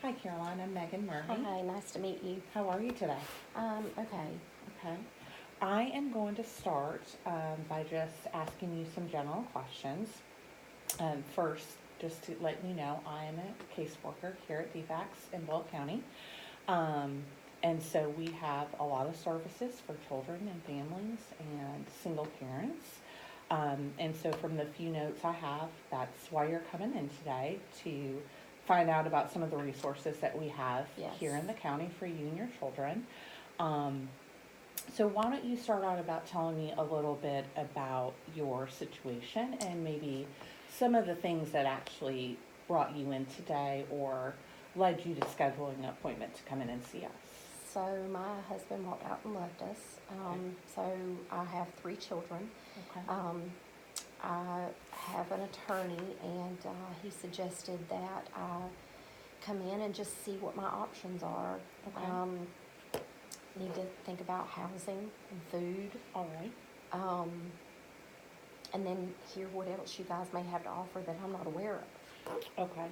Hi, Caroline. I'm Megan Murray. Hi, nice to meet you. How are you today? Okay. Okay. I am going to start by just asking you some general questions. First, just to let you know, I am a caseworker here at DFACS in Bullitt County. And so we have a lot of services for children and families and single parents. And so from the few notes I have, that's why you're coming in today, to find out about some of the resources that we have Yes. here in the county for you and your children. So why don't you start out about telling me a little bit about your situation and maybe some of the things that actually brought you in today or led you to scheduling an appointment to come in and see us. So my husband walked out and left us. So I have 3 children. Okay. I have an attorney, and he suggested that I come in and just see what my options are. Okay. Need to think about housing and food, All right. and then hear what else you guys may have to offer that I'm not aware of. Okay.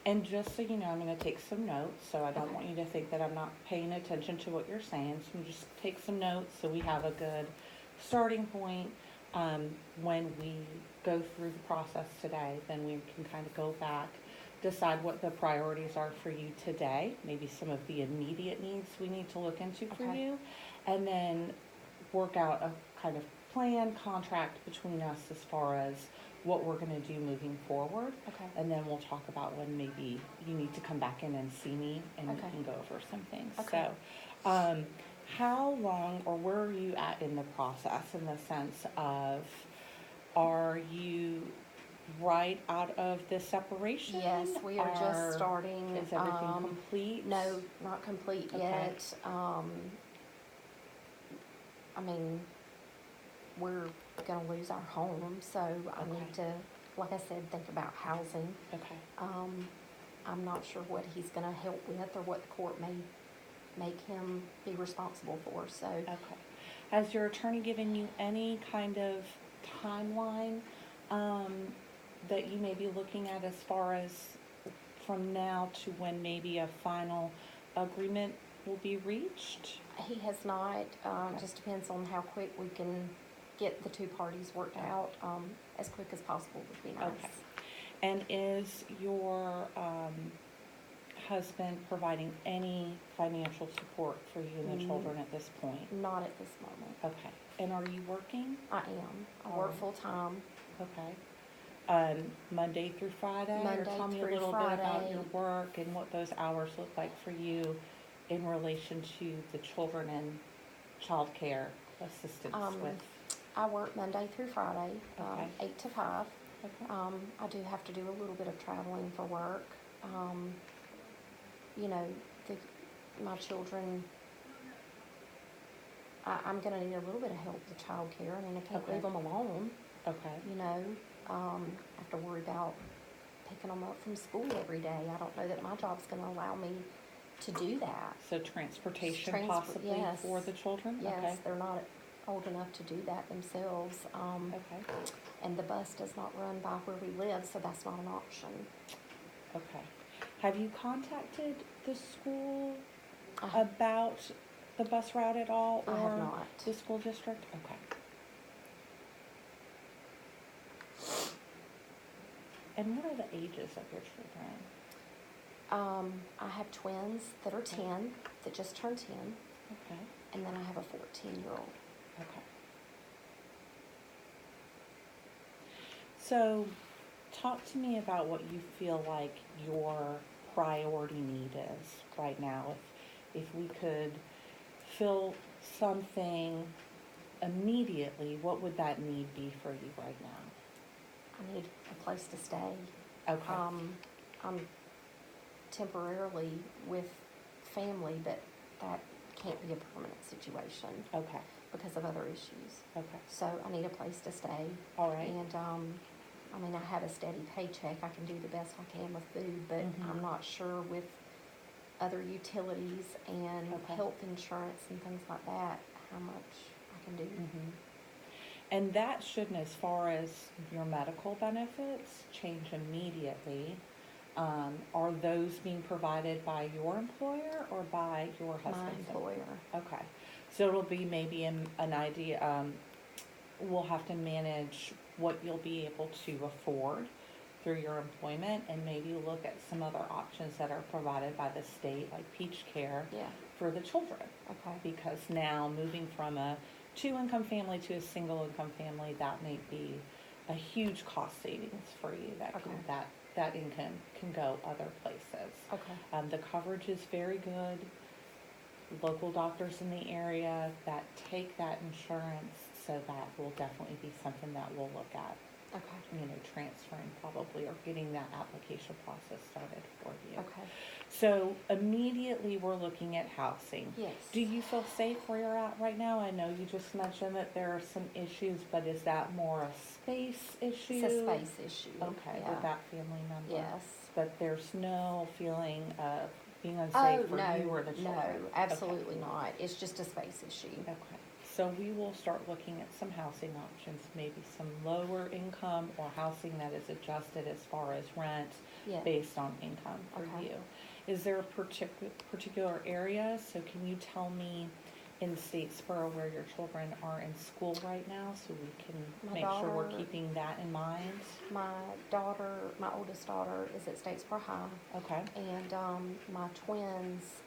And just so you know, I'm going to take some notes, so I don't Okay. want you to think that I'm not paying attention to what you're saying. So just take some notes so we have a good starting point. When we go through the process today, then we can kind of go back, decide what the priorities are for you today, maybe some of the immediate needs we need to look into for Okay. you, and then work out a kind of plan, contract between us as far as what we're going to do moving forward. Okay. And then we'll talk about when maybe you need to come back in and see me and we Okay. can go over some things. Okay. So, how long or where are you at in the process in the sense of, are you right out of the separation? Yes, we are just starting. Is everything complete? No, not complete Okay. yet. I mean, we're gonna lose our home, so I Okay. need to, like I said, think about housing. Okay. I'm not sure what he's gonna help with or what the court may make him be responsible for, so. Okay. Has your attorney given you any kind of timeline that you may be looking at as far as from now to when maybe a final agreement will be reached? He has not, just depends on how quick we can get the 2 parties worked out, as quick as possible would be nice. Okay. And is your husband providing any financial support for you and the children at this point? Not at this moment. Okay. And are you working? I am. I All work right. full-time. Okay. Monday through Friday? Or Monday tell me a through little bit about Friday. your work and what those hours look like for you in relation to the children and child care assistance with. I work Monday through Friday, Okay. 8 to 5. Okay. I do have to do a little bit of traveling for work. You know, my children, I'm going to need a little bit of help with child care. I mean, I can't Okay. leave them alone, Okay. you know. I have to worry about picking them up from school every day. I don't know that my job's going to allow me to do that. So transportation Transport, possibly yes. for the children? Yes, Okay. they're not old enough to do that themselves. Okay. And the bus does not run by where we live, so that's not an option. Okay. Have you contacted the school I have- about the bus route at all? I have or not. the school district? Okay. And what are the ages of your children? I have twins that are 10, that just turned 10, Okay. and then I have a 14-year-old. Okay. So, talk to me about what you feel like your priority need is right now. If we could fill something immediately, what would that need be for you right now? I need a place to stay. Okay. I'm temporarily with family, but that can't be a permanent situation Okay. because of other issues. Okay. So I need a place to stay. All right. And, I mean, I have a steady paycheck. I can do the best I can with food, but Mhm. I'm not sure with other utilities and Okay. health insurance and things like that, how much I can do. Mhm. And that shouldn't, as far as your medical benefits, change immediately. Are those being provided by your employer or by your My husband's employer. Okay, so it'll be maybe an idea, we'll have to manage what you'll be able to afford through your employment and maybe look at some other options that are provided by the state, like Peach Care, Yeah, for the children. okay, Because now moving from a two-income family to a single-income family, that may be a huge cost savings for you. Okay. That income can go other places. okay, The coverage is very good. Local doctors in the area that take that insurance, so that will definitely be something that we'll look at, okay, transferring probably or getting that application process started for you. okay, So immediately we're looking at housing. yes. Do you feel safe where you're at right now? I know you just mentioned that there are some issues, but is that more a space issue? It's a space issue. Okay, Yeah. with that family member? Yes. But there's no feeling of being Oh, unsafe for no, you or the children? no, absolutely not. It's just a space issue. Okay, so we will start looking at some housing options, maybe some lower income or housing that is adjusted as far as rent Yeah. based on income for Okay. you. Is there a particular area? So can you tell me in Statesboro where your children are in school right now, so we can My make sure we're daughter- keeping that in mind? My oldest daughter is at Statesboro High, Okay, and my twins,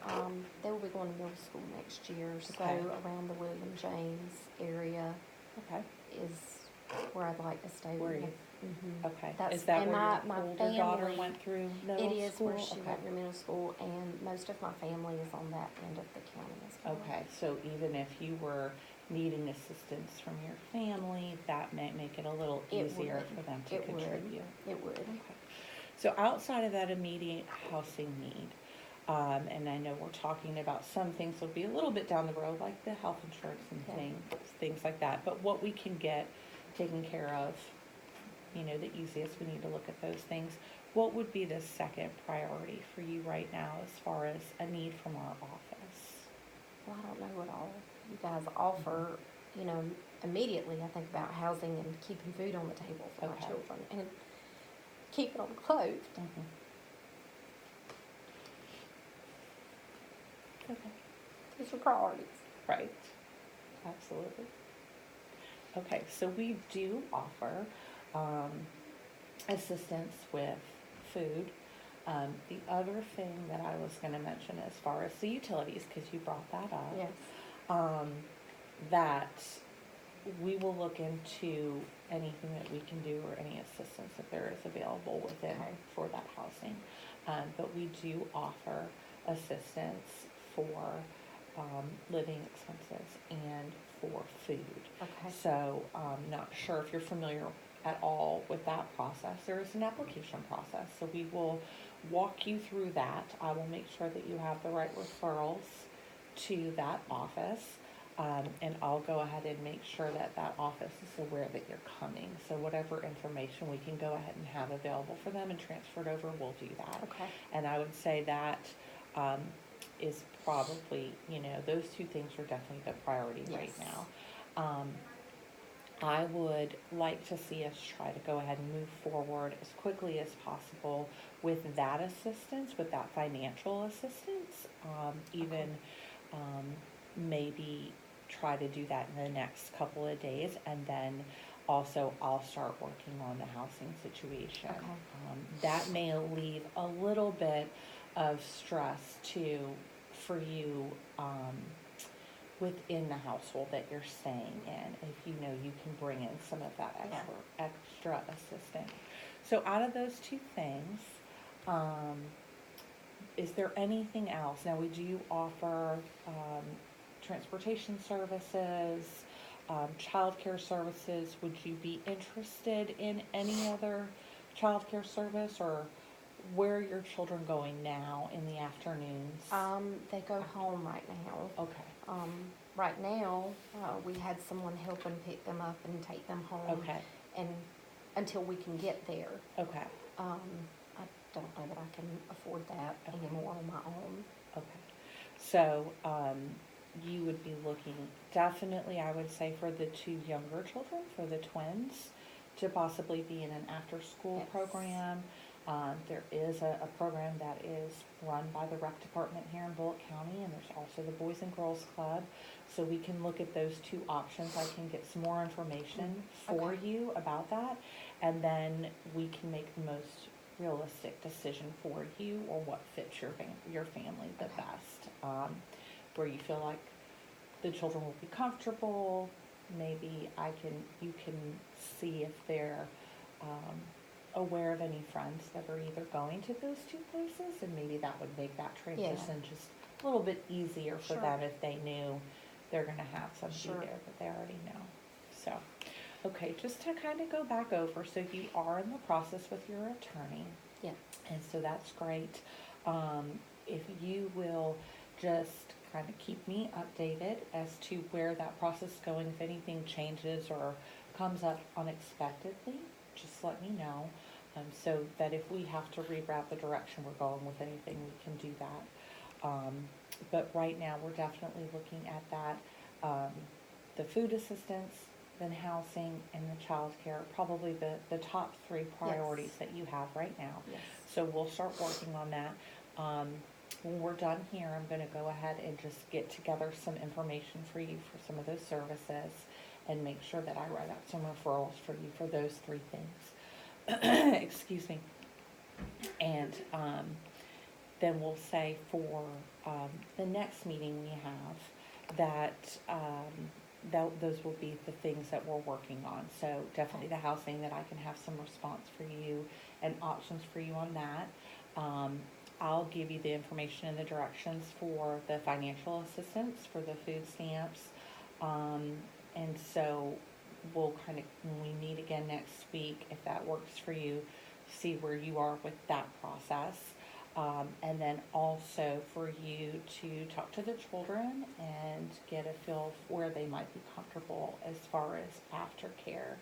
they will be going to middle school next year. So Okay. around the William James area okay, is where I'd like to stay. Where you- Mhm. okay. That's- Is that and where my your older daughter family- went through middle It is school? where she Okay. went to middle school, and most of my family is on that end of the county as well. Okay, so even if you were needing assistance from your family, that may make it a little It easier would. for them to It would. contribute. It would. Okay. So outside of that immediate housing need, and I know we're talking about some things will be a little bit down the road, like the health insurance and Yeah. things like that, but what we can get taken care of, the easiest, we need to look at those things. What would be the second priority for you right now as far as a need from our office? Well, I don't know what all you guys offer. Immediately I think about housing and keeping food on the table for my Okay. children and keeping them clothed. Mhm. Okay. Those are priorities. Right, absolutely. Okay, so we do offer assistance with food. The other thing that I was gonna mention as far as the utilities, because you brought that up. Yes. That we will look into anything that we can do or any assistance that there is available within Okay. for that housing. But we do offer assistance for living expenses and for food. Okay. So, not sure if you're familiar at all with that process. There is an application process, so we will walk you through that. I will make sure that you have the right referrals to that office. And I'll go ahead and make sure that that office is aware that you're coming. So whatever information we can go ahead and have available for them and transfer it over, we'll do that. Okay. And I would say that is probably, those two things are definitely the priority right Yes. now. I would like to see us try to go ahead and move forward as quickly as possible with that assistance, with that financial assistance. Even maybe try to do that in the next couple of days, and then also I'll start working on the housing situation. Okay. That may leave a little bit of stress too for you within the household that you're staying in, if you can bring in some of that extra assistance. So out of those two things, is there anything else? Now, we do offer transportation services, childcare services. Would you be interested in any other childcare service, or where are your children going now in the afternoons? They go home right now. Okay, Right now, we had someone helping pick them up and take them home. okay, And until we can get there, okay, I don't know that I can afford that Okay. anymore on my own. okay. So, you would be looking, definitely, I would say, for the two younger children, for the twins, to possibly be in an after-school Yes. program. There is a program that is run by the rec department here in Bullock County, and there's also the Boys and Girls Club. So we can look at those two options. I can get some more information for Okay. you about that, and then we can make the most realistic decision for you, or what fits your family the Okay. best. Where you feel like the children will be comfortable. Maybe you can see if they're aware of any friends that are either going to those two places, and maybe that would make that transition just a little bit easier for Sure. them if they knew they're gonna have somebody Sure. there that they already know. So, okay, just to kind of go back over, so you are in the process with your attorney. Yeah. And so that's great. If you will just kind of keep me updated as to where that process is going, if anything changes or comes up unexpectedly, just let me know. So that if we have to reroute the direction we're going with anything, we can do that. But right now, we're definitely looking at that. The food assistance, then housing, and the childcare, probably the top three priorities that you have right now. Yes. So we'll start working on that. When we're done here, I'm gonna go ahead and just get together some information for you for some of those services, and make sure that I write out some referrals for you for those three things. Excuse me. And, then we'll say for, the next meeting we have, that, those will be the things that we're working on. So definitely the housing, that I can have some response for you and options for you on that. I'll give you the information and the directions for the financial assistance, for the food stamps. And so we'll kind of, when we meet again next week, if that works for you, see where you are with that process. And then also for you to talk to the children and get a feel of where they might be comfortable as far as aftercare.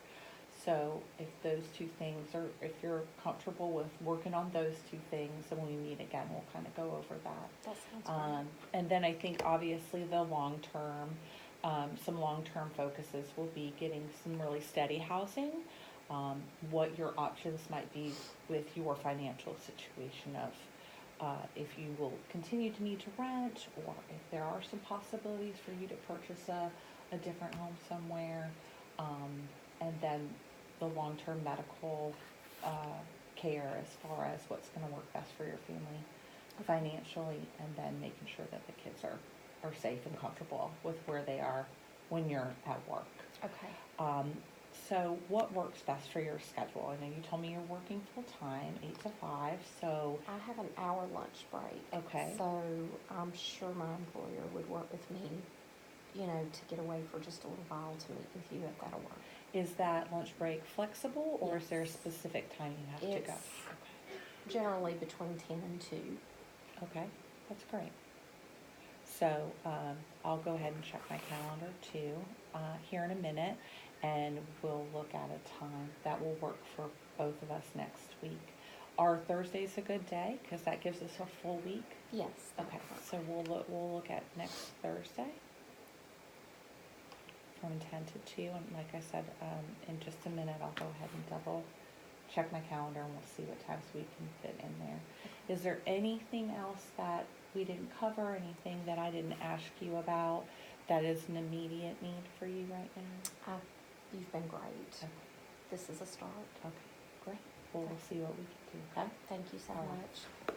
So if those two things are, if you're comfortable with working on those two things, then when we meet again, we'll kind of go over that. That sounds And then I think obviously the long-term, some long-term focuses will be getting some really steady housing, what your options might be with your financial situation of, if you will continue to need to rent, or if there are some possibilities for you to purchase a different home somewhere. And then the long-term medical, care, as far as what's gonna work best for your family financially, and then making sure that the kids are safe and comfortable with where they are when you're at work. Okay. So what works best for your schedule? I know you told me you're working full-time, 8 to 5, so, I have an hour lunch break. Okay. So I'm sure my employer would work with me, to get away for just a little while to meet with you if that'll work. is that lunch break flexible, or is there a Yes. specific time you have to go? It's generally between 10 and 2. Okay, that's great. So, I'll go ahead and check my calendar too, here in a minute, and we'll look at a time that will work for both of us next week. Are Thursdays a good day? Cause that gives us a full week. Yes. that Okay, would work. so we'll look at next Thursday from 10 to 2, and like I said, in just a minute, I'll go ahead and double check my calendar, and we'll see what times we can fit in there. Is there anything else that we didn't cover, anything that I didn't ask you about that is an immediate need for you right now? You've been great. Okay, This is a start. okay, great. Well, we'll see what we can do, okay? Thank you so All right. much.